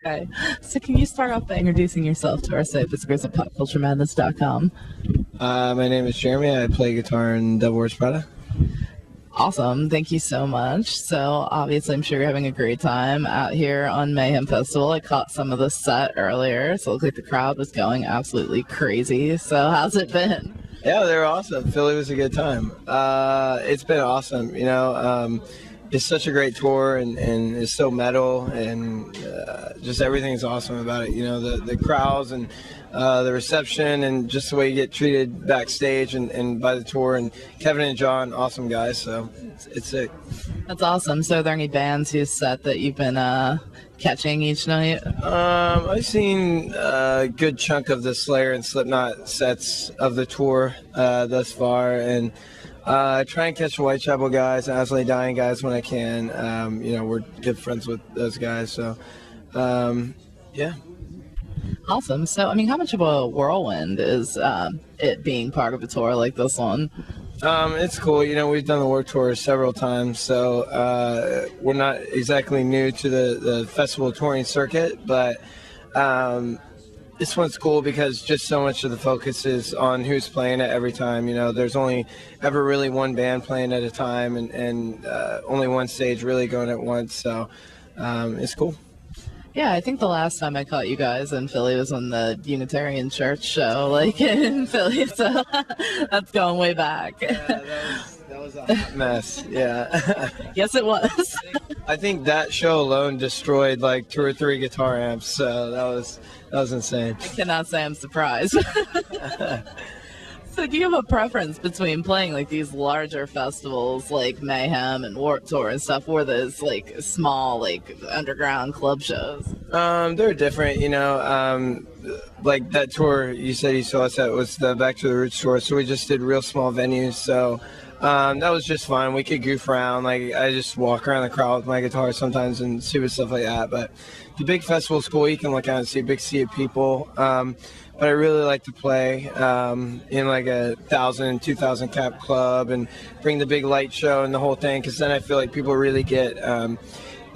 Okay. So can you start off by introducing yourself to our site visitors at popculturemadness.com? My name is Jeremy. I play guitar in Devil Wears Prada. Awesome. Thank you so much. So obviously I'm sure you're having a great time out here on Mayhem Festival. I caught some of the set earlier, so it looked like the crowd was going absolutely crazy. So how's it been? Yeah, they were awesome. Philly was a good time. It's been awesome. It's such a great tour, and it's so metal, and just everything's awesome about it. The crowds and the reception, and just the way you get treated backstage and by the tour. And Kevin and John, awesome guys. So it's sick. That's awesome. So are there any bands whose set that you've been catching each night? I've seen a good chunk of the Slayer and Slipknot sets of the tour thus far, and try and catch the Whitechapel guys and Absolutely Dying guys when I can. We're good friends with those guys, so yeah. Awesome. So, how much of a whirlwind is it being part of a tour like this one? It's cool. We've done the Warped Tour several times, so we're not exactly new to the festival touring circuit, but this one's cool because just so much of the focus is on who's playing it every time. There's only ever really one band playing at a time, and only one stage really going at once, so it's cool. Yeah, I think the last time I caught you guys in Philly was on the Unitarian Church show, in Philly, so that's going way back. Yeah, that was a hot mess, yeah. Yes, it was. I think that show alone destroyed 2 or 3 guitar amps, so that was insane. I cannot say I'm surprised. So do you have a preference between playing these larger festivals like Mayhem and Warped Tour and stuff, or those small underground club shows? They're different, that tour you said you saw us at was the Back to the Roots tour, so we just did real small venues, so that was just fun. We could goof around. I just walk around the crowd with my guitar sometimes and stupid stuff like that. But the big festival's cool. You can look out and see a big sea of people. But I really like to play in a 1,000, 2,000 cap club and bring the big light show and the whole thing, because then I feel like people really get the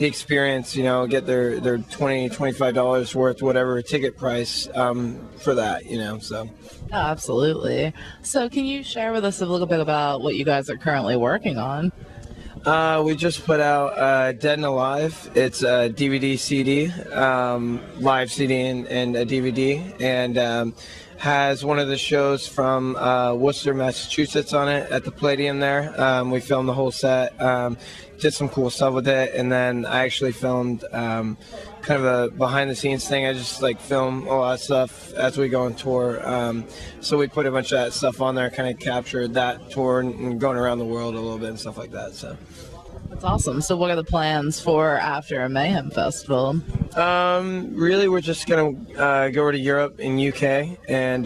experience, get their $20, $25 worth, whatever ticket price for that, so. Oh, absolutely. So can you share with us a little bit about what you guys are currently working on? We just put out Dead and Alive. It's a DVD CD, live CD and a DVD, and has one of the shows from Worcester, Massachusetts on it at the Palladium there. We filmed the whole set, did some cool stuff with it, and then I actually filmed kind of a behind-the-scenes thing. I just film a lot of stuff as we go on tour. So we put a bunch of that stuff on there, kind of captured that tour and going around the world a little bit and stuff like that. So that's awesome. So what are the plans for after a Mayhem Festival? Really, we're just gonna go over to Europe and UK and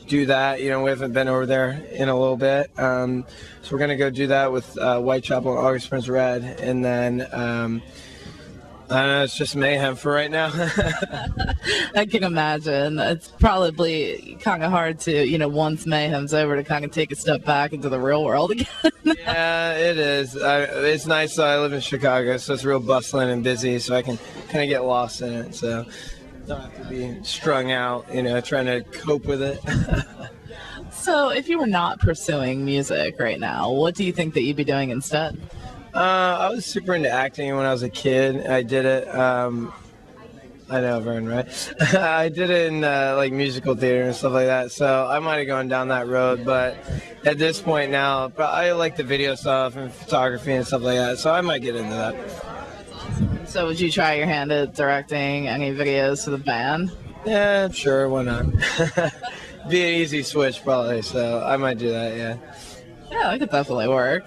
do that. We haven't been over there in a little bit, so we're gonna go do that with Whitechapel and August Burns Red, and then. I don't know, it's just Mayhem for right now. I can imagine. It's probably kind of hard to, once Mayhem's over, to kind of take a step back into the real world again. Yeah, it is. It's nice though. I live in Chicago, so it's real bustling and busy, so I can kind of get lost in it. So don't have to be strung out, trying to cope with it. So if you were not pursuing music right now, what do you think that you'd be doing instead? I was super into acting when I was a kid. I did it. I know, Vern, right? I did it in musical theater and stuff like that. So I might have gone down that road, but at this point now, I like the video stuff and photography and stuff like that. So I might get into that. So would you try your hand at directing any videos for the band? Yeah, sure. Why not? Be an easy switch, probably. So I might do that. Yeah. Yeah, that could definitely work.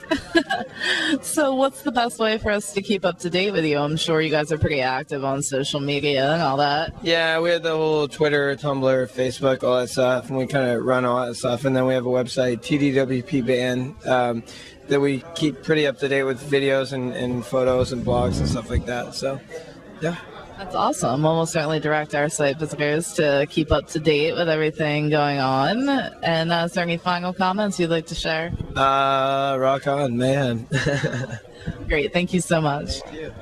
So what's the best way for us to keep up to date with you? I'm sure you guys are pretty active on social media and all that. Yeah, we have the whole Twitter, Tumblr, Facebook, all that stuff, and we kind of run all that stuff. And then we have a website, TDWP Band, that we keep pretty up to date with videos and photos and blogs and stuff like that. So, yeah. That's awesome. Well, we'll certainly direct our site visitors to keep up to date with everything going on. And is there any final comments you'd like to share? Rock on, man. Great. Thank you so much. Thank you.